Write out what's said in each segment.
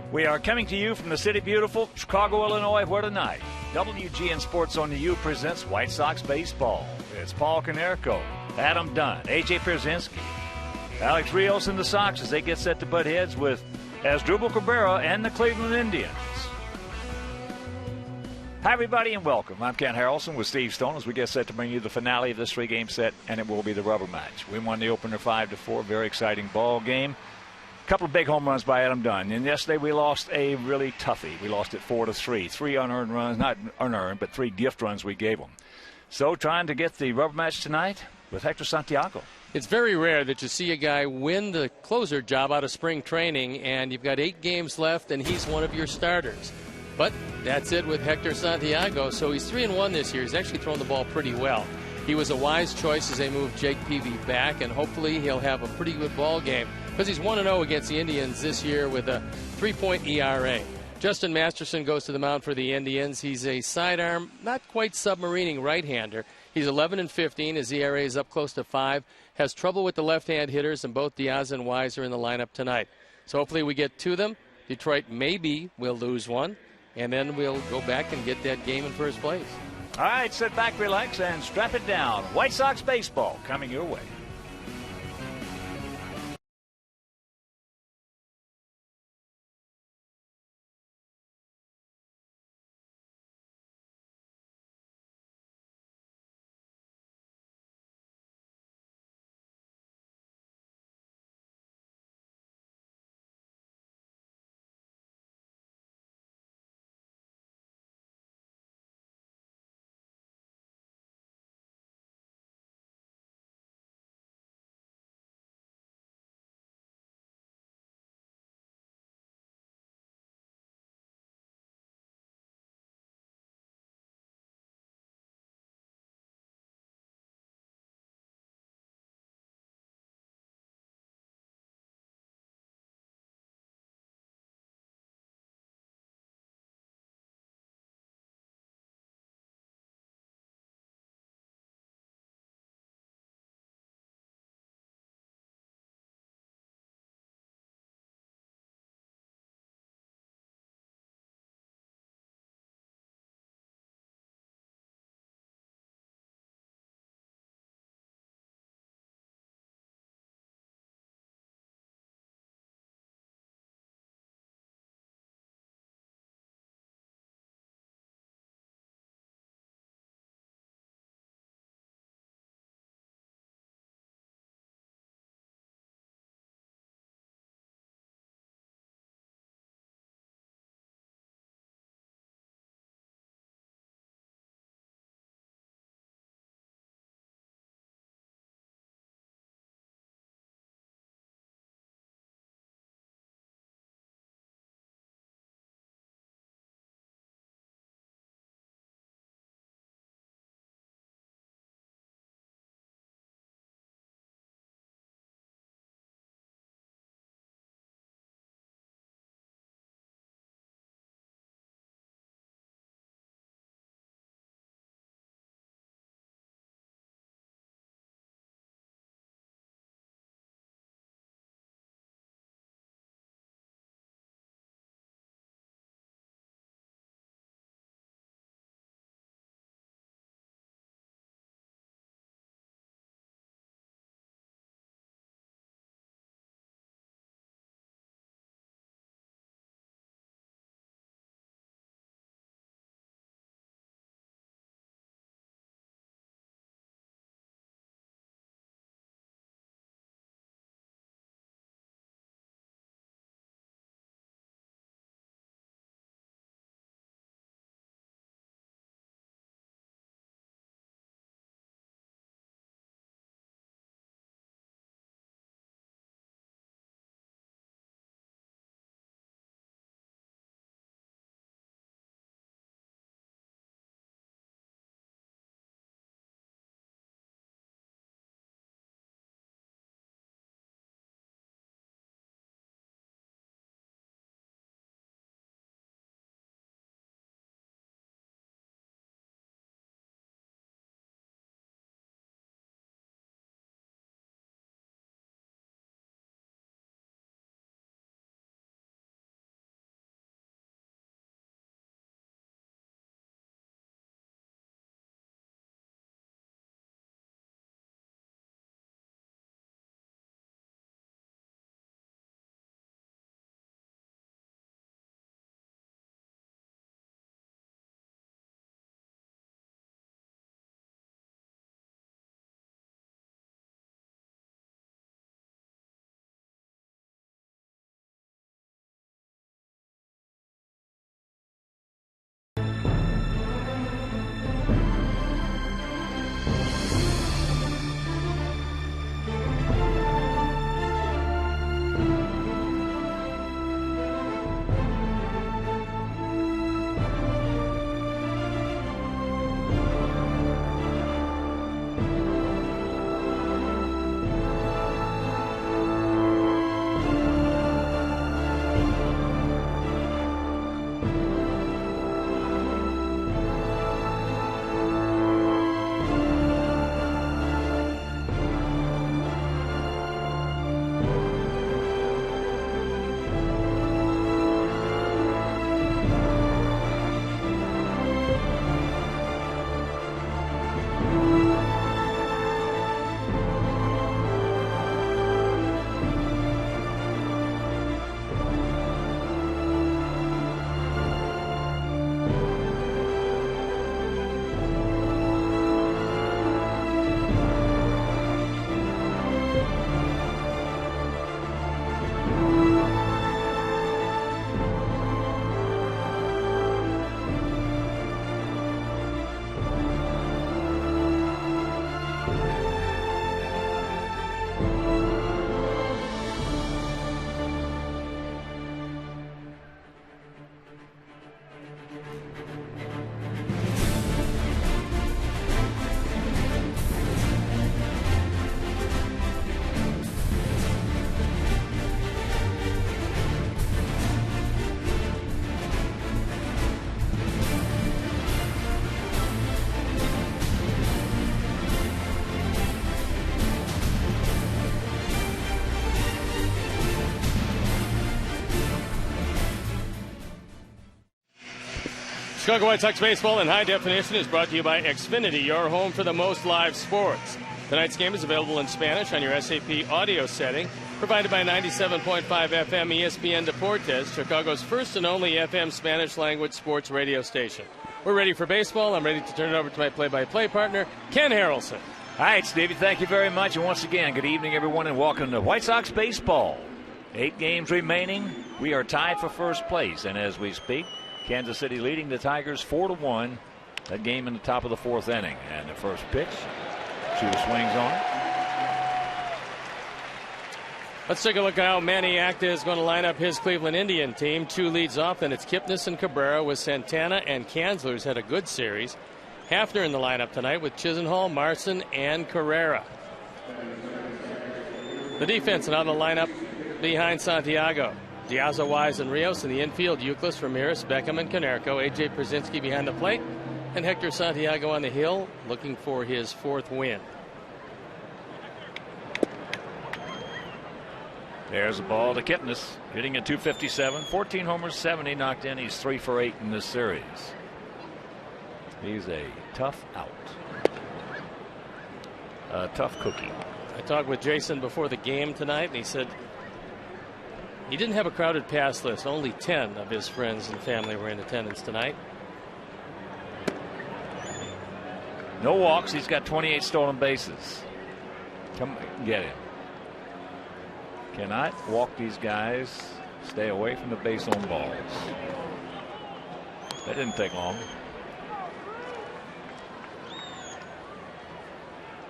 We are coming to you from the city beautiful Chicago, Illinois, where tonight WGN Sports on the U presents White Sox baseball. It's Paul Konerko, Adam Dunn, A.J. Pierzynski, Alex Rios and the Sox as they get set to butt heads with Asdrubal Cabrera and the Cleveland Indians. Hi, everybody, and welcome. I'm Ken Harrelson with Steve Stone as we get set to bring you the finale of this three-game set, and it will be the rubber match. We won the opener 5-4, very exciting ball game. Couple of big home runs by Adam Dunn. And yesterday we lost a really toughie. We lost it 4-3. 3 unearned runs, not unearned, but 3 gift runs we gave them. So trying to get the rubber match tonight with Hector Santiago. It's very rare that you see a guy win the closer job out of spring training, and you've got 8 games left, and he's one of your starters. But that's it with Hector Santiago. So he's 3-1 this year. He's actually thrown the ball pretty well. He was a wise choice as they move Jake Peavy back, and hopefully he'll have a pretty good ball game because he's 1-0 against the Indians this year with a 3.0 ERA. Justin Masterson goes to the mound for the Indians. He's a sidearm, not quite submarining right-hander. He's 11-15. His ERA is up close to 5. Has trouble with the left-hand hitters, and both Diaz and Wise are in the lineup tonight. So hopefully we get to them. Detroit maybe will lose one, and then we'll go back and get that game in first place. All right, sit back, relax, and strap it down. White Sox baseball coming your way. Chicago White Sox baseball in high definition is brought to you by Xfinity, your home for the most live sports. Tonight's game is available in Spanish on your SAP audio setting, provided by 97.5 FM ESPN Deportes, Chicago's first and only FM Spanish language sports radio station. We're ready for baseball. I'm ready to turn it over to my play-by-play partner, Ken Harrelson. All right, Stevie, thank you very much. And once again, good evening, everyone, and welcome to White Sox baseball. 8 games remaining. We are tied for first place. And as we speak, Kansas City leading the Tigers 4-1. That game in the top of the 4th inning. And the first pitch, Shooter swings on. Let's take a look at how Manny Acta is going to line up his Cleveland Indian team. 2 leads off, and it's Kipnis and Cabrera with Santana and Kanzler, who's had a good series. Hafner in the lineup tonight with Chisenhall, Marson, and Carrera. The defense and on the lineup behind Santiago. Diazo, Wise, and Rios in the infield. Euclid, Ramirez, Beckham, and Konerko. A.J. Przinsky behind the plate. And Hector Santiago on the hill looking for his 4th win. There's the ball to Kipnis, hitting at .257, 14 homers, 70 knocked in. He's 3 for 8 in this series. He's a tough out. A tough cookie. I talked with Jason before the game tonight, and he said he didn't have a crowded pass list. Only 10 of his friends and family were in attendance tonight. No walks. He's got 28 stolen bases. Come get him. Cannot walk these guys. Stay away from the base on balls. That didn't take long.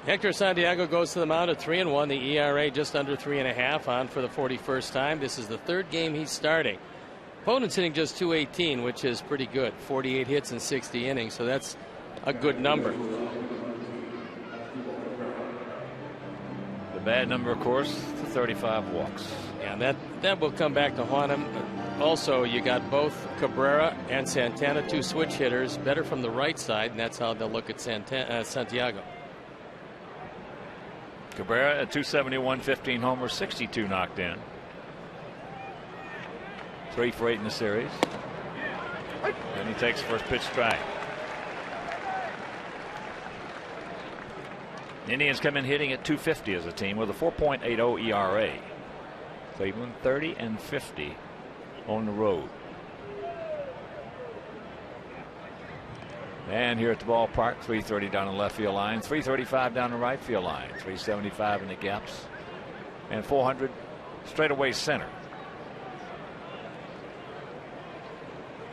Hector Santiago goes to the mound at 3-1. The ERA just under 3.5, on for the 41st time. This is the 3rd game he's starting. Opponent's hitting just .218, which is pretty good. 48 hits in 60 innings, so that's a good number. The bad number, of course, the 35 walks. Yeah, and that will come back to haunt him. Also, you got both Cabrera and Santana, 2 switch hitters, better from the right side, and that's how they'll look at Santiago. Cabrera at .271, 15 homers, 62 knocked in. 3 for 8 in the series. Then he takes the first pitch strike. The Indians come in hitting at .250 as a team with a 4.80 ERA. Cleveland 30-50 on the road. And here at the ballpark, 330 down the left field line, 335 down the right field line, 375 in the gaps, and 400 straightaway center.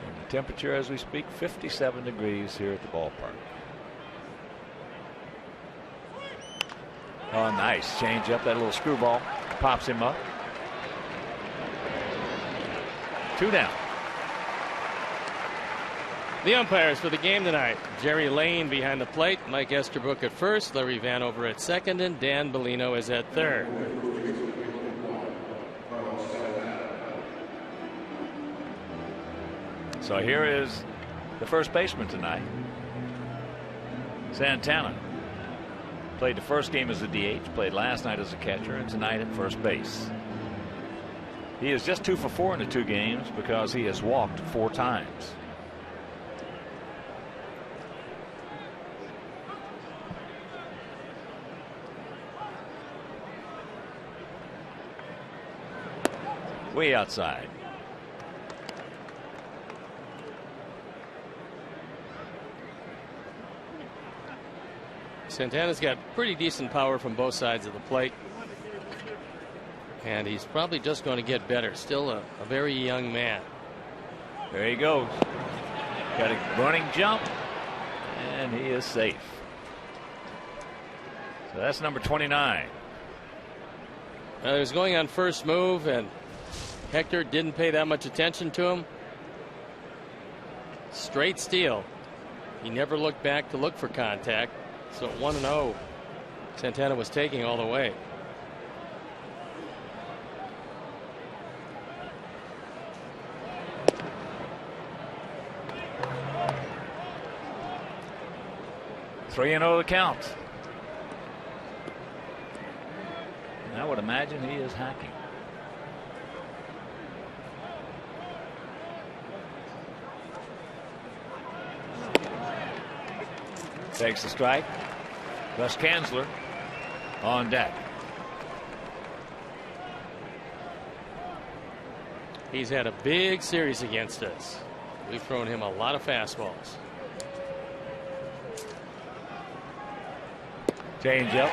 And the temperature as we speak, 57 degrees here at the ballpark. Oh, nice change up. That little screwball pops him up. 2 down. The umpires for the game tonight: Jerry Lane behind the plate, Mike Esterbrook at first, Larry Vanover at second, and Dan Bellino is at third. So here is the first baseman tonight, Santana. Played the first game as a DH, played last night as a catcher, and tonight at first base. He is just 2 for 4 in the 2 games because he has walked 4 times. Way outside. Santana's got pretty decent power from both sides of the plate, and he's probably just going to get better. Still a very young man. There he goes. Got a running jump, and he is safe. So that's number 29. He was going on first move, and Hector didn't pay that much attention to him. Straight steal. He never looked back to look for contact. So 1-0. Santana was taking all the way. Three and 0 the count. And I would imagine he is hacking. Takes the strike. Gus Kanzler on deck. He's had a big series against us. We've thrown him a lot of fastballs. Change up.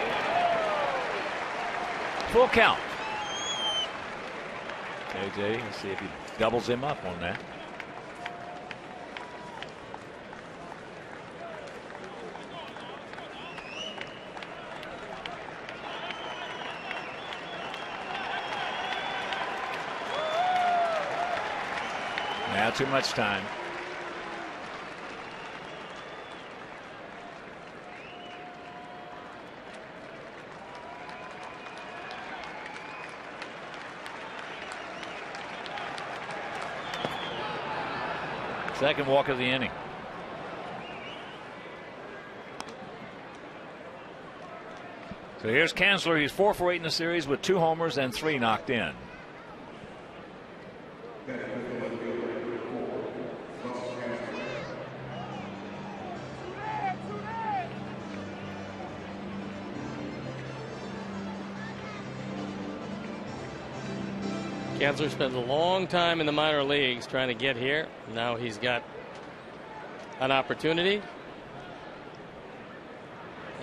Full count. KJ, let's see if he doubles him up on that. Now too much time. Second walk of the inning. So here's Kanzler. He's 4 for 8 in the series with 2 homers and 3 knocked in. Kanzler spent a long time in the minor leagues trying to get here. Now he's got an opportunity,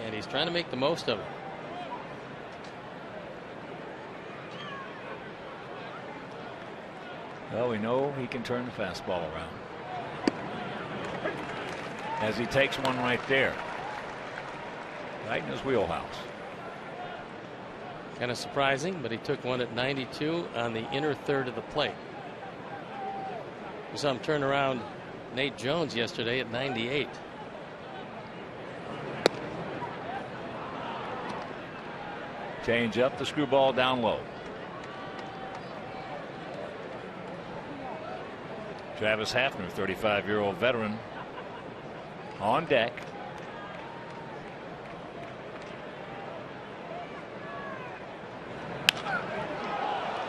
and he's trying to make the most of it. Well, we know he can turn the fastball around. As he takes one right there. Right in his wheelhouse. Kind of surprising, but he took one at 92 on the inner third of the plate. We saw him turn around Nate Jones yesterday at 98. Change up, the screwball down low. Travis Hafner, 35-year-old veteran, on deck.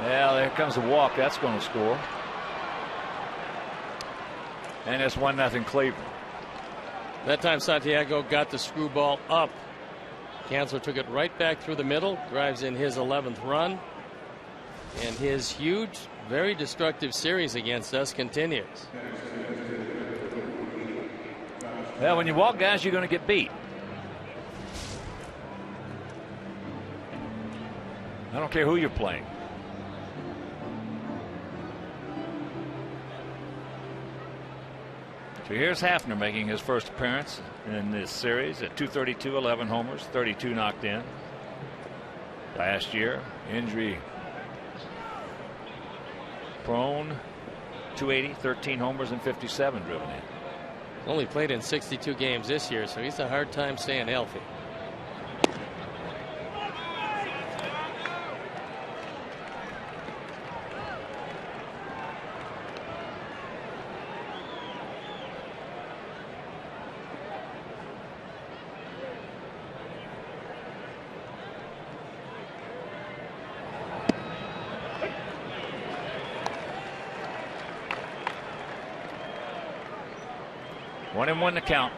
Well, there comes a walk. That's going to score. And it's 1-0 Cleveland. That time Santiago got the screwball up. Kanzler took it right back through the middle, drives in his 11th run, and his huge, very destructive series against us continues. Well, when you walk guys, you're going to get beat. I don't care who you're playing. So here's Hafner making his first appearance in this series at 232, 11 homers, 32 knocked in. Last year, injury prone, 280, 13 homers and 57 driven in. Only played in 62 games this year, so he's a hard time staying healthy. One and one to count.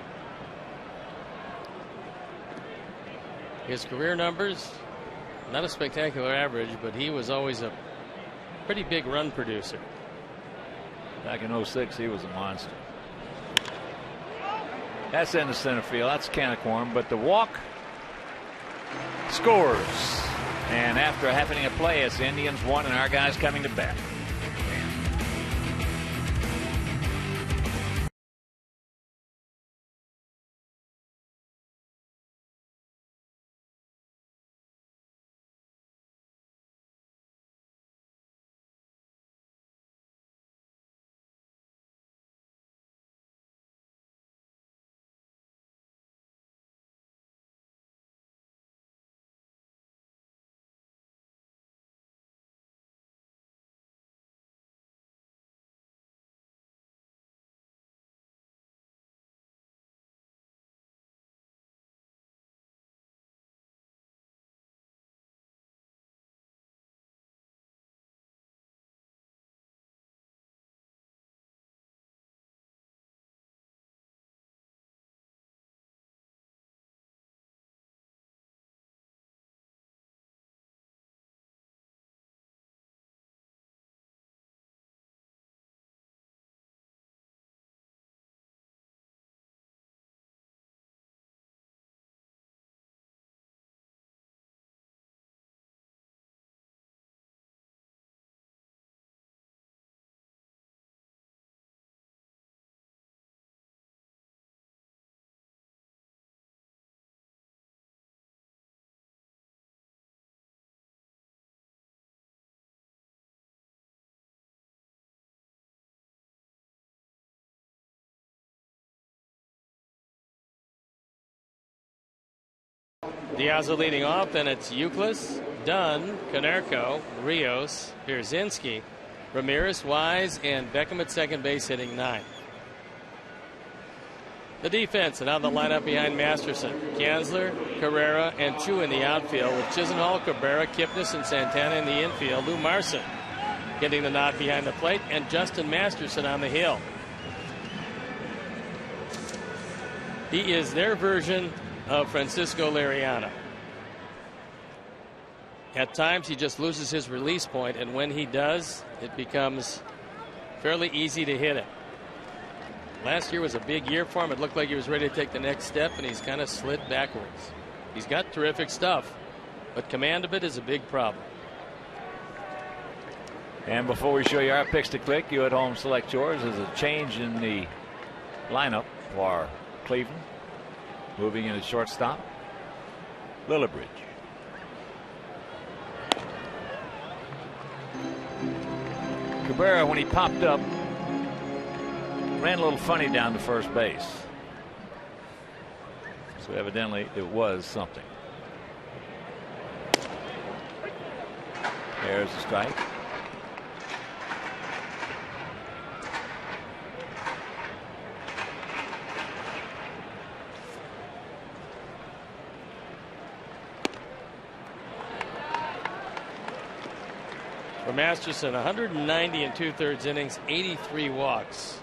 His career numbers, not a spectacular average, but he was always a pretty big run producer. Back in 06, he was a monster. That's in the center field. That's a can of corn, but the walk scores. And after a half inning of play, it's the Indians 1 and our guys coming to bat. De Aza leading off, then it's Euclid, Dunn, Konerko, Rios, Pierzynski, Ramirez, Wise, and Beckham at second base hitting 9. The defense, and on the lineup behind Masterson, Kanzler, Carrera, and Chu in the outfield, with Chisenhall, Cabrera, Kipnis, and Santana in the infield. Lou Marson getting the nod behind the plate, and Justin Masterson on the hill. He is their version of Francisco Liriano. At times he just loses his release point, and when he does, it becomes fairly easy to hit it. Last year was a big year for him. It looked like he was ready to take the next step, and he's kind of slid backwards. He's got terrific stuff, but command of it is a big problem. And before we show you our picks to click, you at home select yours. There's a change in the lineup for Cleveland. Moving in at shortstop, Lillibridge. Cabrera, when he popped up, ran a little funny down to first base. So evidently it was something. There's the strike. For Masterson, 190 and 2/3 innings, 83 walks,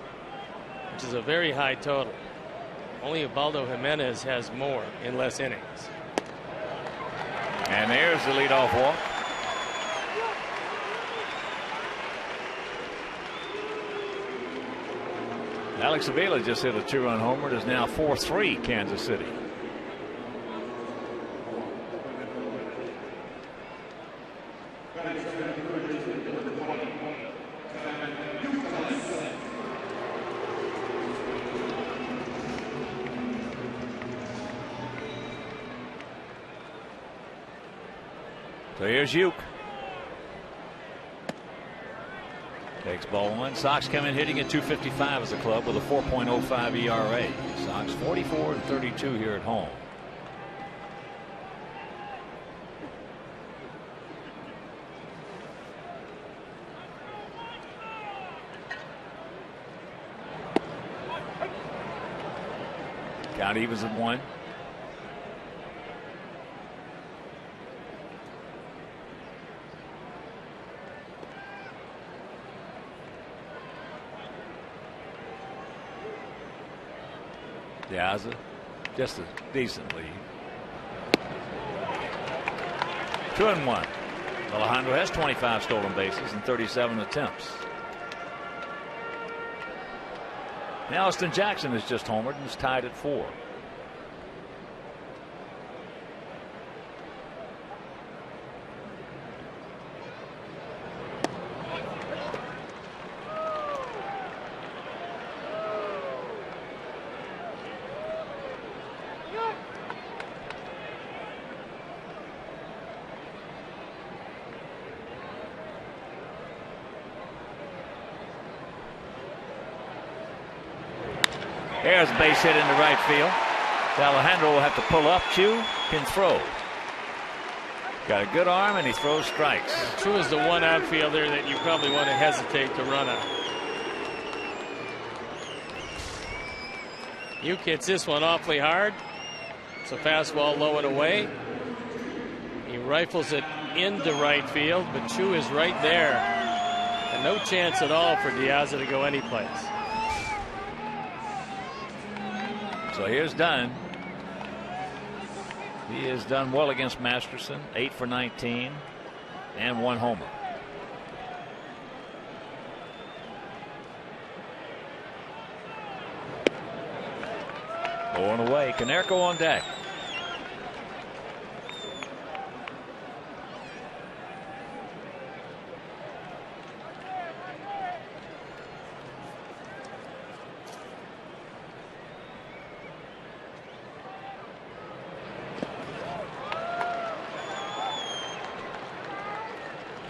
which is a very high total. Only Ubaldo Jimenez has more in less innings. And there's the leadoff walk. Alex Avila just hit a 2-run homer. It is now 4-3 Kansas City. So here's Uke. Takes ball one. Sox come in hitting at 255 as a club with a 4.05 ERA. Sox 44 and 32 here at home. Count evens at 1. Diaz, just a decent lead. 2-1. Alejandro has 25 stolen bases and 37 attempts. Now Austin Jackson has just homered and is tied at 4. There's a base hit into right field. Alejandro will have to pull up. Chu can throw. Got a good arm, and he throws strikes. Chu is the one outfielder that you probably want to hesitate to run on. Uke hits this one awfully hard. It's a fastball low and away. He rifles it into right field, but Chu is right there. And no chance at all for Diaz to go anyplace. So here's Dunn. He has done well against Masterson, 8 for 19 and 1 homer. Going away. Konerko on deck.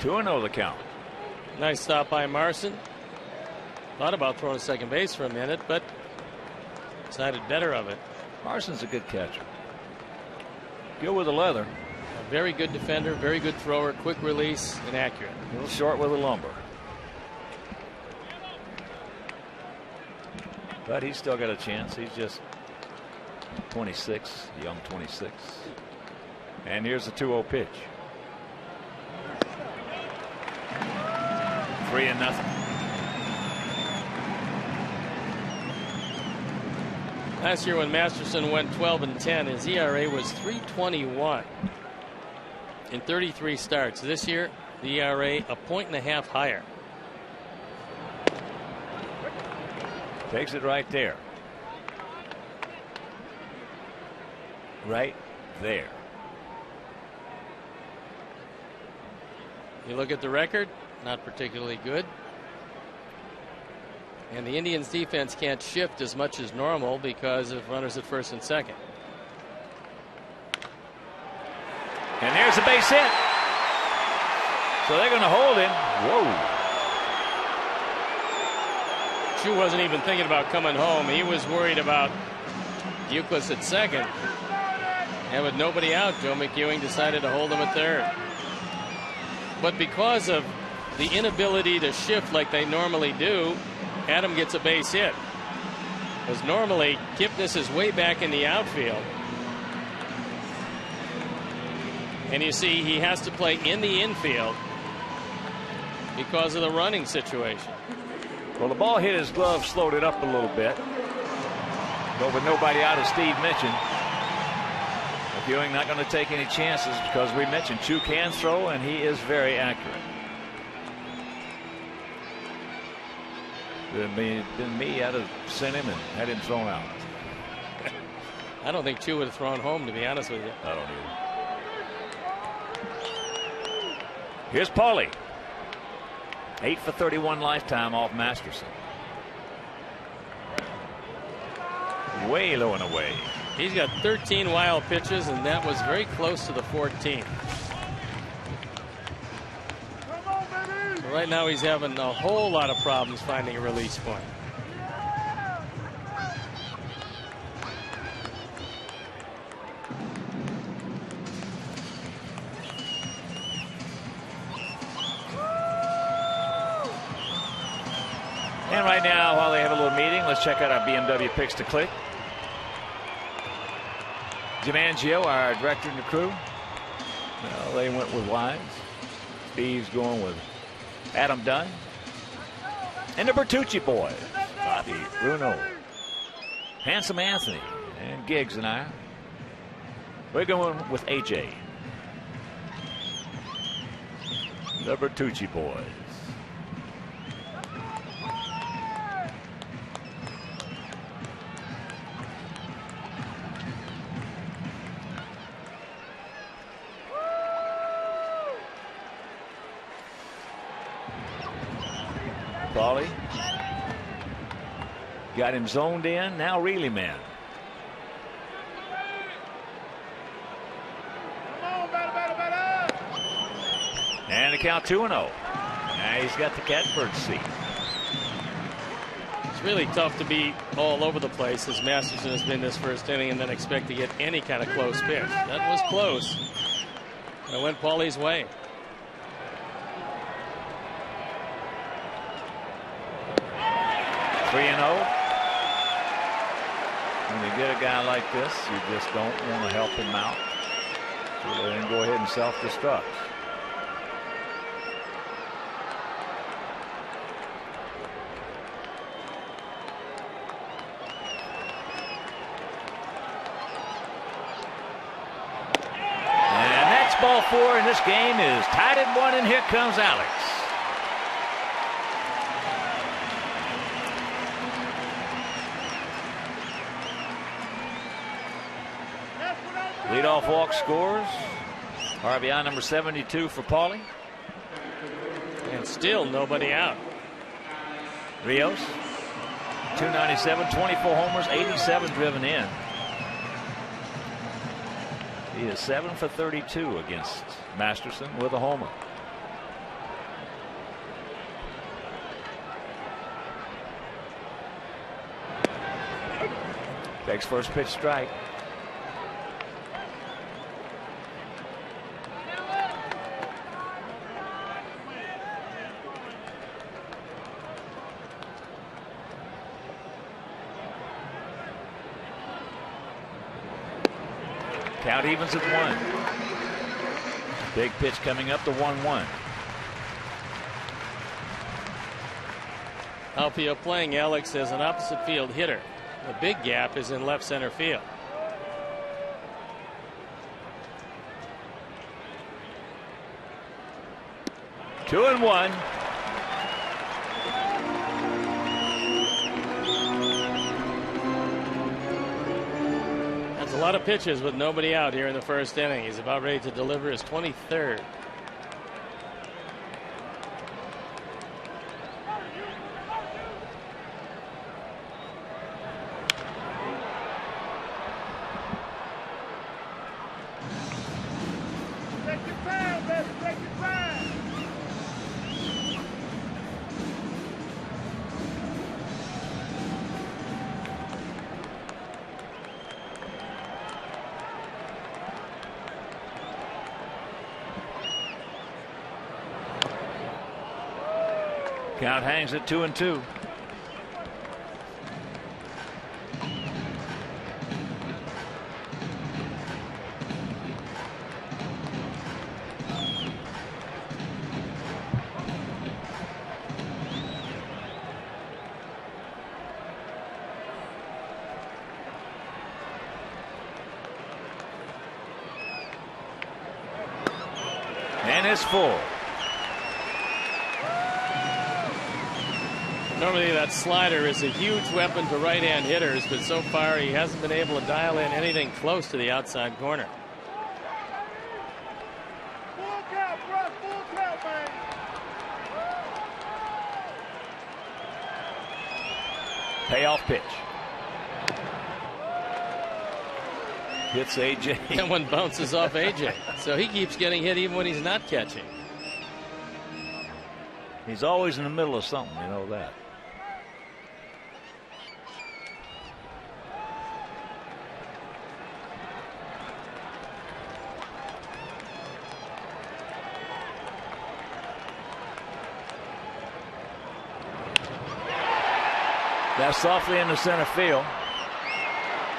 Two and 0 the count. Nice stop by Marson. Thought about throwing second base for a minute, but decided better of it. Marson's a good catcher. Good with the leather. A very good defender, very good thrower, quick release, and accurate. A little short with the lumber. But he's still got a chance. He's just 26, young 26. And here's the 2-0 pitch. 3-0. Last year when Masterson went 12-10, his ERA was 3.21 in 33 starts. This year, the ERA a 1.5 higher. Takes it right there. Right there. You look at the record, not particularly good. And the Indians defense can't shift as much as normal because of runners at first and second. And there's a base hit. So they're going to hold him. Whoa. Chu wasn't even thinking about coming home. He was worried about Euclid at second. And with nobody out, Joe McEwing decided to hold him at third. But because of the inability to shift like they normally do, Adam gets a base hit. Because normally Kipnis is way back in the outfield. And you see he has to play in the infield because of the running situation. Well, the ball hit his glove, slowed it up a little bit. But with nobody out, as Steve mentioned, McEwing not going to take any chances because we mentioned Chu can throw and he is very accurate. Been me, I'd have sent him and had him thrown out. I don't think Chu would have thrown home, to be honest with you. I don't either. Here's Paulie. 8 for 31 lifetime off Masterson. Way low and away. He's got 13 wild pitches, and that was very close to the 14th. So right now he's having a whole lot of problems finding a release point. And right now, while they have a little meeting, let's check out our BMW picks to click. Jim Angio, our director and the crew. Well, they went with Wise. Steve's going with Adam Dunn. And the Bertucci boys, Bobby, Bruno, Handsome Anthony, and Giggs and I. We're going with AJ. The Bertucci boys. Paulie got him zoned in. Now really man. And the count 2-0. Now he's got the catbird seat. It's really tough to be all over the place as Masterson has been this first inning and then expect to get any kind of close pitch. That was close. It went Paulie's way. When you get a guy like this, you just don't want to help him out. So let him go ahead and self-destruct. And that's ball 4, and this game is tied at 1, and here comes Alex. Leadoff walk scores. RBI number 72 for Paulie. And still nobody out. Rios, 297, 24 homers, 87 driven in. He is 7 for 32 against Masterson with a homer. Takes first pitch strike. Count evens at 1. Big pitch coming up, the 1-1. Alfio playing Alex as an opposite field hitter. The big gap is in left center field. Two and one. That's a lot of pitches with nobody out here in the first inning. He's about ready to deliver his 23rd. Count hangs at 2-2. And it's full. Normally that slider is a huge weapon to right-hand hitters, but so far he hasn't been able to dial in anything close to the outside corner. Full count, bro. Full count, man. Payoff pitch. Hits AJ. That one bounces off AJ. So he keeps getting hit even when he's not catching. He's always in the middle of something, you know that. That's softly in the center field.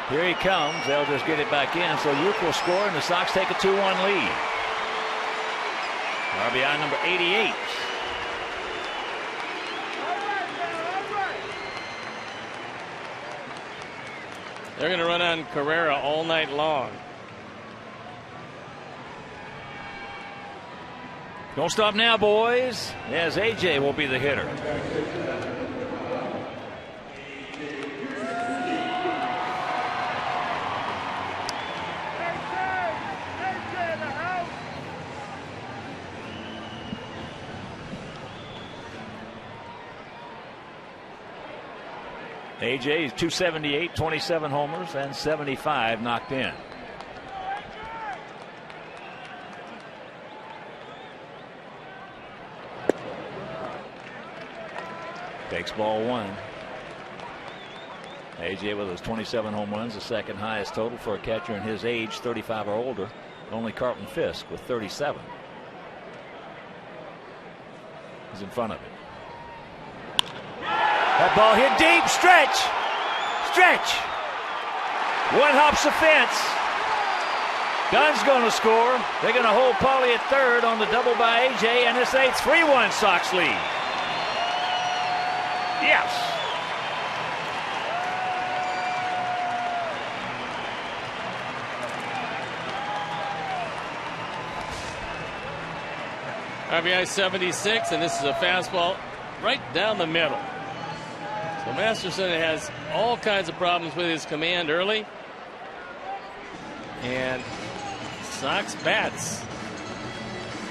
Here he comes. They'll just get it back in. So Uke will score, and the Sox take a 2-1 lead. RBI number 88. They're going to run on Carrera all night long. Don't stop now, boys, as AJ will be the hitter. AJ is 278, 27 homers, and 75 knocked in. Takes ball one. AJ with his 27 home runs, the second highest total for a catcher in his age, 35 or older. Only Carlton Fisk with 37. He's in front of it. That ball hit deep. Stretch. One hops the fence. Dunn's going to score. They're going to hold Paulie at third on the double by AJ, and it's a 3-1 Sox lead. Yes. RBI 76, and this is a fastball right down the middle. So Masterson has all kinds of problems with his command early. And Sox bats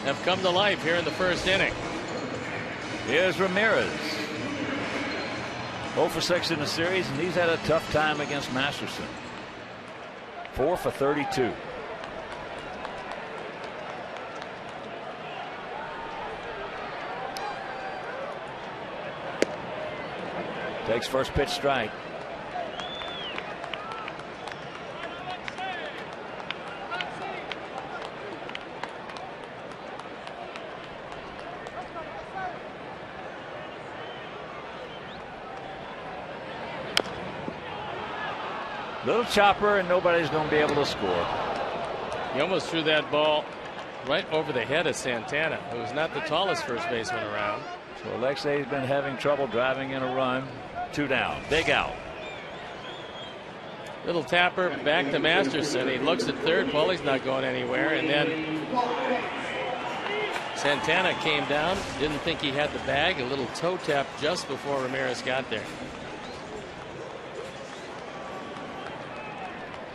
have come to life here in the first inning. Here's Ramirez. 0 for 6 in the series, and he's had a tough time against Masterson. 4 for 32. Takes first pitch strike. Little chopper, and nobody's going to be able to score. He almost threw that ball right over the head of Santana, who was not the tallest first baseman around. So Alexei's been having trouble driving in a run. 2 down. Big out. Little tapper back to Masterson. He looks at third. Paulie's not going anywhere. And then Santana came down. Didn't think he had the bag. A little toe tap just before Ramirez got there.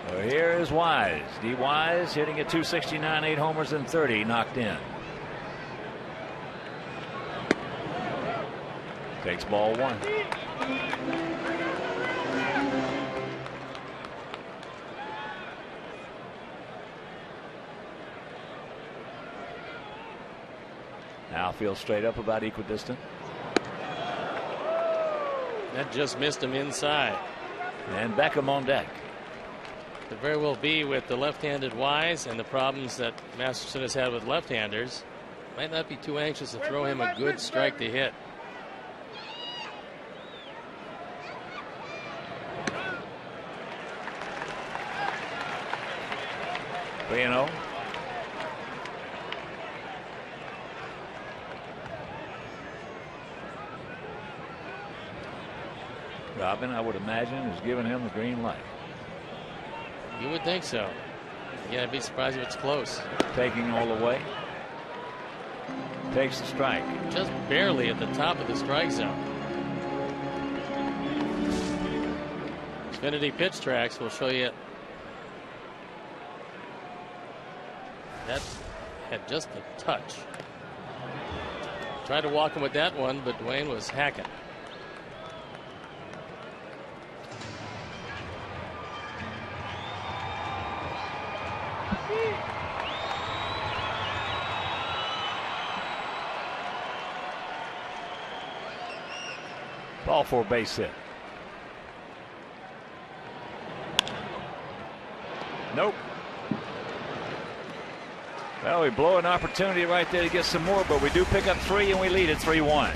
So here is Wise. D. Wise hitting at 269, 8 homers and 30 knocked in. Takes ball 1. Now feels straight up about equidistant. That just missed him inside. And Beckham on deck. Could very well be with the left-handed Wise and the problems that Masterson has had with left-handers. Might not be too anxious to throw him a good strike to hit. You know. Robin, I would imagine, is giving him the green light. You would think so. Yeah, I'd be surprised if it's close. Taking all the way. Takes the strike. Just barely at the top of the strike zone. Xfinity Pitch Tracks will show you that had just a touch. Tried to walk him with that one, but Dwayne was hacking. Ball for a base hit. Nope. Well, we blow an opportunity right there to get some more, but we do pick up 3 and we lead at 3-1.